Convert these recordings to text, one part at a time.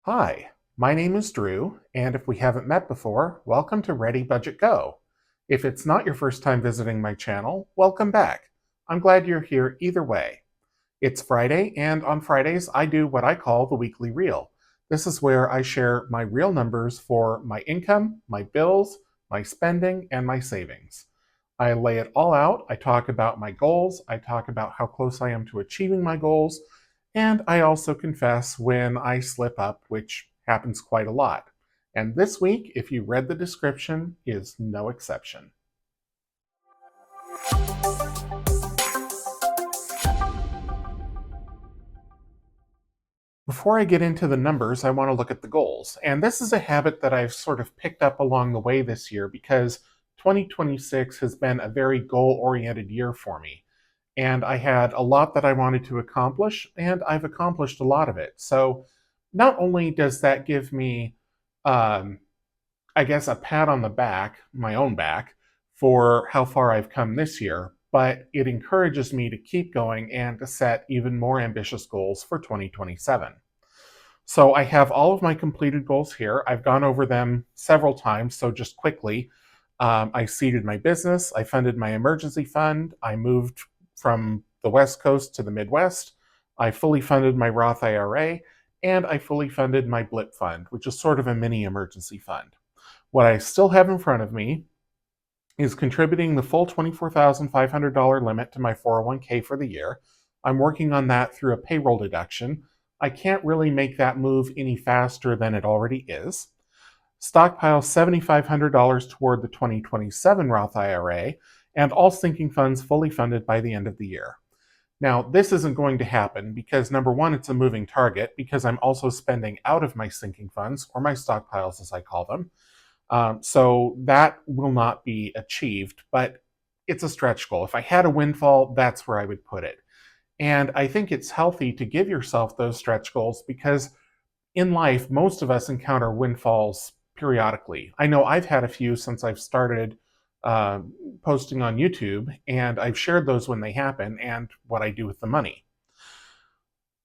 Hi, my name is Drew, and if we haven't met before, welcome to ReadyBudgetGo. If it's not your first time visiting my channel, welcome back. I'm glad you're here either way. It's Friday, and on Fridays I do what I call the weekly reel. This is where I share my real numbers for my income, my bills, my spending, and my savings. I lay it all out. I talk about my goals. I talk about how close I am to achieving my goals. And I also confess when I slip up, which happens quite a lot. And this week, if you read the description, is no exception. Before I get into the numbers, I want to look at the goals. And this is a habit that I've sort of picked up along the way this year because 2026 has been a very goal-oriented year for me. And I had a lot that I wanted to accomplish, and I've accomplished a lot of it. So not only does that give me, um, I guess, a pat on the back, my own back, for how far I've come this year, but it encourages me to keep going and to set even more ambitious goals for 2027. So I have all of my completed goals here. I've gone over them several times, so just quickly. I seeded my business, I funded my emergency fund, I moved from the West Coast to the Midwest, I fully funded my Roth IRA, and I fully funded my BLIP fund, which is sort of a mini emergency fund. What I still have in front of me is contributing the full $24,500 limit to my 401k for the year. I'm working on that through a payroll deduction. I can't really make that move any faster than it already is. Stockpile $7,500 toward the 2027 Roth IRA, and all sinking funds fully funded by the end of the year. Now, this isn't going to happen because number one, it's a moving target because I'm also spending out of my sinking funds, or my stockpiles as I call them. So that will not be achieved, but it's a stretch goal. If I had a windfall, that's where I would put it. And I think it's healthy to give yourself those stretch goals because in life, most of us encounter windfalls periodically. I know I've had a few since I've started uh, posting on YouTube, and I've shared those when they happen and what I do with the money.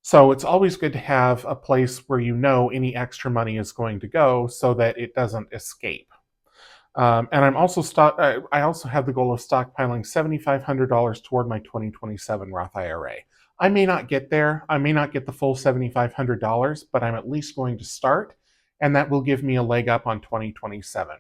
So it's always good to have a place where you know any extra money is going to go so that it doesn't escape. And I also have the goal of stockpiling $7,500 toward my 2027 Roth IRA. I may not get there. I may not get the full $7,500, but I'm at least going to start, and that will give me a leg up on 2027.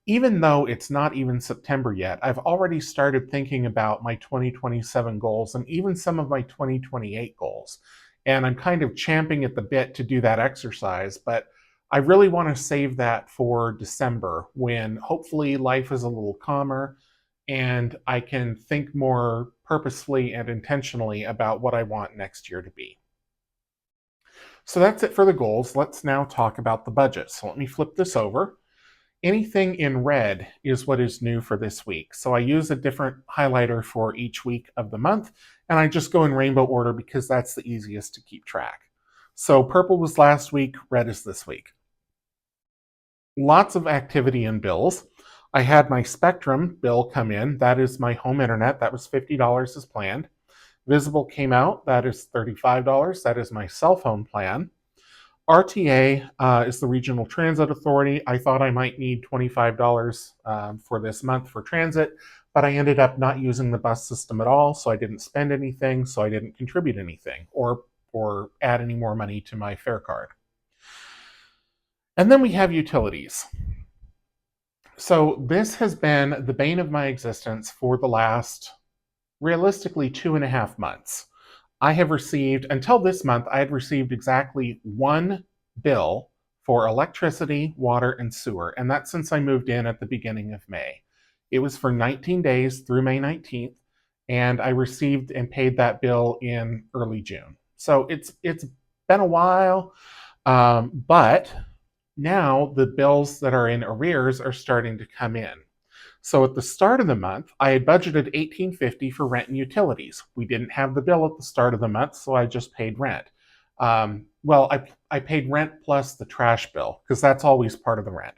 Even though it's not even September yet, I've already started thinking about my 2027 goals and even some of my 2028 goals. And I'm kind of champing at the bit to do that exercise, but I really want to save that for December when hopefully life is a little calmer and I can think more purposefully and intentionally about what I want next year to be. So that's it for the goals. Let's now talk about the budget. So let me flip this over. Anything in red is what is new for this week. So I use a different highlighter for each week of the month, and I just go in rainbow order because that's the easiest to keep track. So purple was last week, red is this week. Lots of activity in bills. I had my Spectrum bill come in. That is my home internet. That was $50 as planned. Visible came out. That is $35. That is my cell phone plan. RTA is the Regional Transit Authority. I thought I might need $25 for this month for transit, but I ended up not using the bus system at all, so I didn't spend anything, so I didn't contribute anything or add any more money to my fare card. And then we have utilities. So this has been the bane of my existence for the last, realistically, 2.5 months. I have received, until this month, I had received exactly one bill for electricity, water, and sewer, and that's since I moved in at the beginning of May. It was for 19 days through May 19th, and I received and paid that bill in early June. So it's been a while, but now the bills that are in arrears are starting to come in. So at the start of the month, I had budgeted $1,850 for rent and utilities. We didn't have the bill at the start of the month, so I just paid rent. I paid rent plus the trash bill because that's always part of the rent.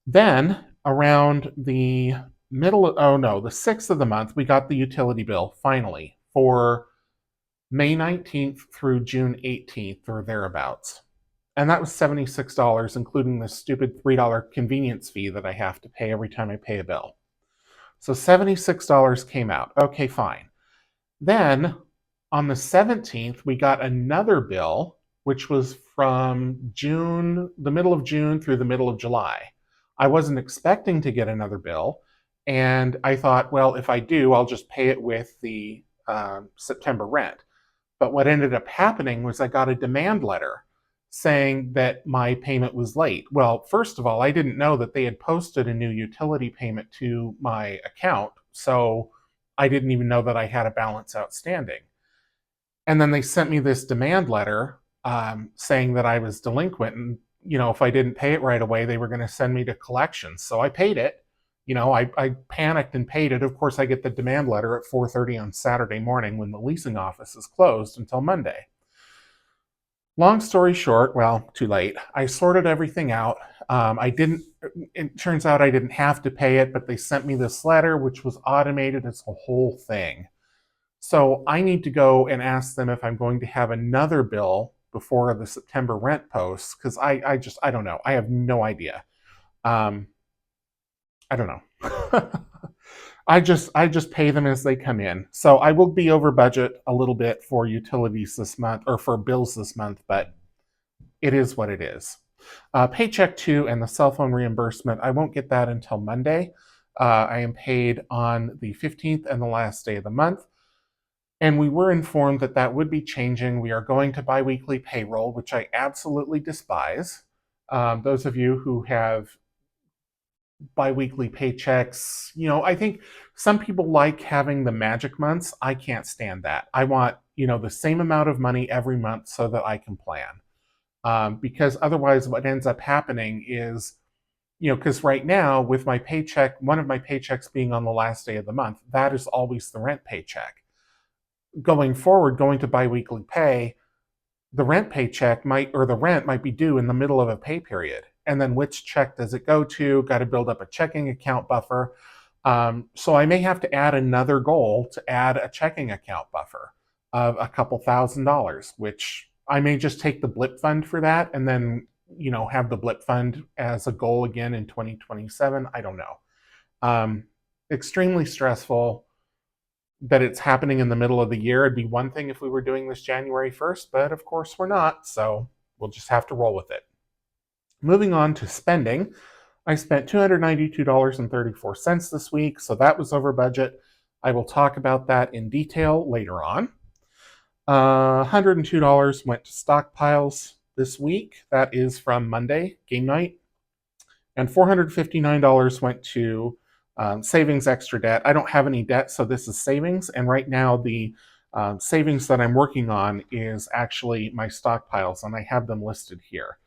Then around the the 6th of the month, we got the utility bill finally for May 19th through June 18th or thereabouts. And that was $76, including the stupid $3 convenience fee that I have to pay every time I pay a bill. So $76 came out. Okay, fine. Then on the 17th, we got another bill, which was from June, the middle of June through the middle of July. I wasn't expecting to get another bill. And I thought, well, if I do, I'll just pay it with the September rent. But what ended up happening was I got a demand letter saying that my payment was late. Well, first of all, I didn't know that they had posted a new utility payment to my account, so I didn't even know that I had a balance outstanding. And then they sent me this demand letter saying that I was delinquent, and if I didn't pay it right away, they were going to send me to collections. So I paid it. I panicked and paid it. Of course, I get the demand letter at 4:30 on Saturday morning when the leasing office is closed until Monday. Long story short, well, too late. I sorted everything out. It turns out I didn't have to pay it, but they sent me this letter, which was automated. It's a whole thing. So I need to go and ask them if I'm going to have another bill before the September rent posts, because I don't know. I have no idea. Um, I don't know. I just pay them as they come in. So I will be over budget a little bit for utilities this month, or for bills this month, but it is what it is. Paycheck 2 and the cell phone reimbursement, I won't get that until Monday. I am paid on the 15th and the last day of the month. And we were informed that that would be changing. We are going to biweekly payroll, which I absolutely despise. Those of you who have biweekly paychecks, I think some people like having the magic months. I can't stand that. I want, the same amount of money every month so that I can plan. Because otherwise, what ends up happening is, because right now with my paycheck, one of my paychecks being on the last day of the month, that is always the rent paycheck. Going forward, going to biweekly pay, the rent might be due in the middle of a pay period. And then which check does it go to? Got to build up a checking account buffer. So I may have to add another goal to add a checking account buffer of a couple $1,000s, which I may just take the blip fund for that and then, have the blip fund as a goal again in 2027. I don't know. Extremely stressful that it's happening in the middle of the year. It'd be one thing if we were doing this January 1st, but of course we're not, so we'll just have to roll with it. Moving on to spending, I spent $292.34 this week, so that was over budget. I will talk about that in detail later on. $102 went to stockpiles this week. That is from Monday, game night. And $459 went to savings extra debt. I don't have any debt, so this is savings. And right now, the savings that I'm working on is actually my stockpiles, and I have them listed here.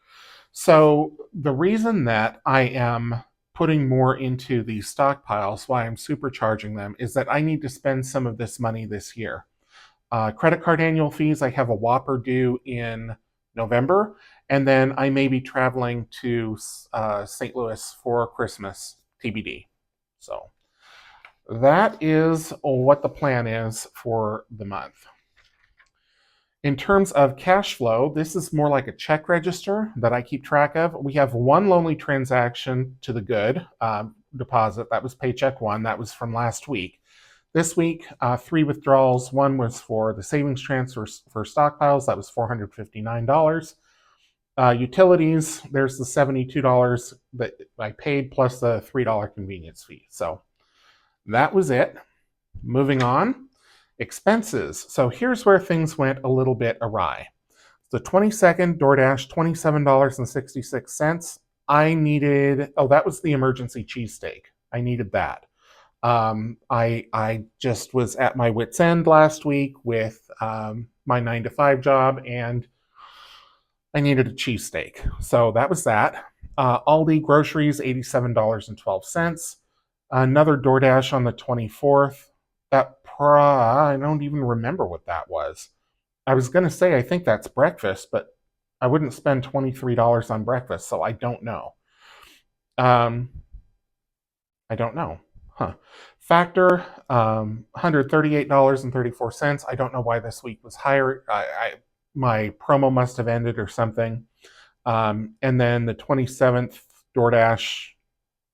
So the reason that I am putting more into these stockpiles, why I'm supercharging them, is that I need to spend some of this money this year. Credit card annual fees, I have a whopper due in November, and then I may be traveling to St. Louis for Christmas, TBD. So that is what the plan is for the month. In terms of cash flow, this is more like a check register that I keep track of. We have one lonely transaction to the good deposit. That was paycheck 1. That was from last week. This week, 3 withdrawals. One was for the savings transfers for stockpiles. That was $459. Utilities, there's the $72 that I paid plus the $3 convenience fee. So that was it. Moving on. Expenses. So here's where things went a little bit awry. The 22nd, DoorDash, $27.66. That was the emergency cheesesteak. I needed that. I just was at my wit's end last week with my 9-to-5 job, and I needed a cheesesteak. So that was that. Aldi groceries, $87.12. Another DoorDash on the 24th. I don't even remember what that was. I was going to say I think that's breakfast, but I wouldn't spend $23 on breakfast, so I don't know. I don't know. Factor, $138.34. I don't know why this week was higher. My promo must have ended or something. And then the 27th, DoorDash,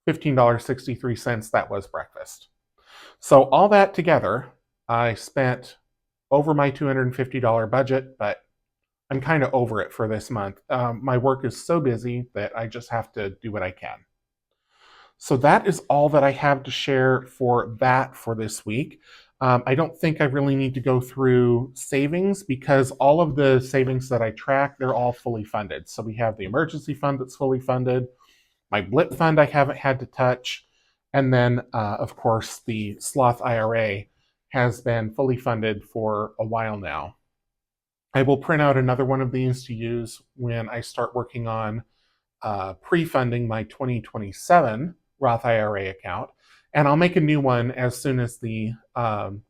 $15.63. That was breakfast. So all that together, I spent over my $250 budget, but I'm kind of over it for this month. My work is so busy that I just have to do what I can. So that is all that I have to share for that for this week. I don't think I really need to go through savings because all of the savings that I track, they're all fully funded. So we have the emergency fund that's fully funded, my blip fund I haven't had to touch, and then, of course, the Sloth IRA has been fully funded for a while now. I will print out another one of these to use when I start working on pre-funding my 2027 Roth IRA account, and I'll make a new one as soon as the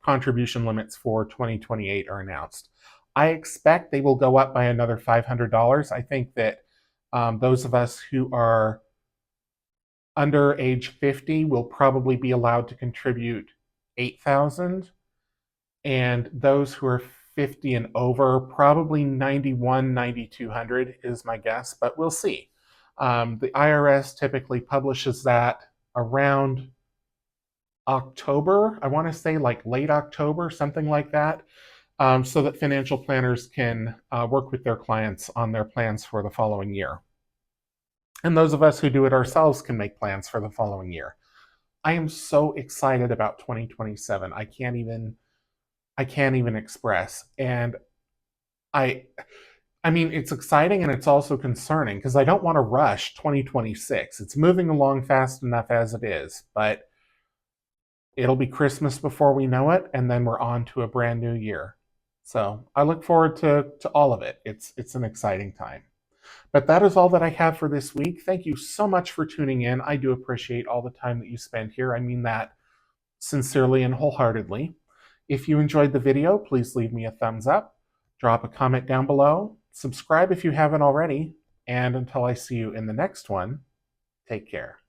contribution limits for 2028 are announced. I expect they will go up by another $500. I think that those of us who are under age 50 will probably be allowed to contribute 8,000, and those who are 50 and over, probably 91, 9,200 is my guess, but we'll see. The IRS typically publishes that around October. I want to say like late October, something like that, so that financial planners can work with their clients on their plans for the following year. And those of us who do it ourselves can make plans for the following year. I am so excited about 2027. I can't even express. And I mean, it's exciting and it's also concerning because I don't want to rush 2026. It's moving along fast enough as it is, but it'll be Christmas before we know it, and then we're on to a brand new year. So I look forward to all of it. It's an exciting time. But that is all that I have for this week. Thank you so much for tuning in. I do appreciate all the time that you spend here. I mean that sincerely and wholeheartedly. If you enjoyed the video, please leave me a thumbs up, drop a comment down below, subscribe if you haven't already, and until I see you in the next one, take care.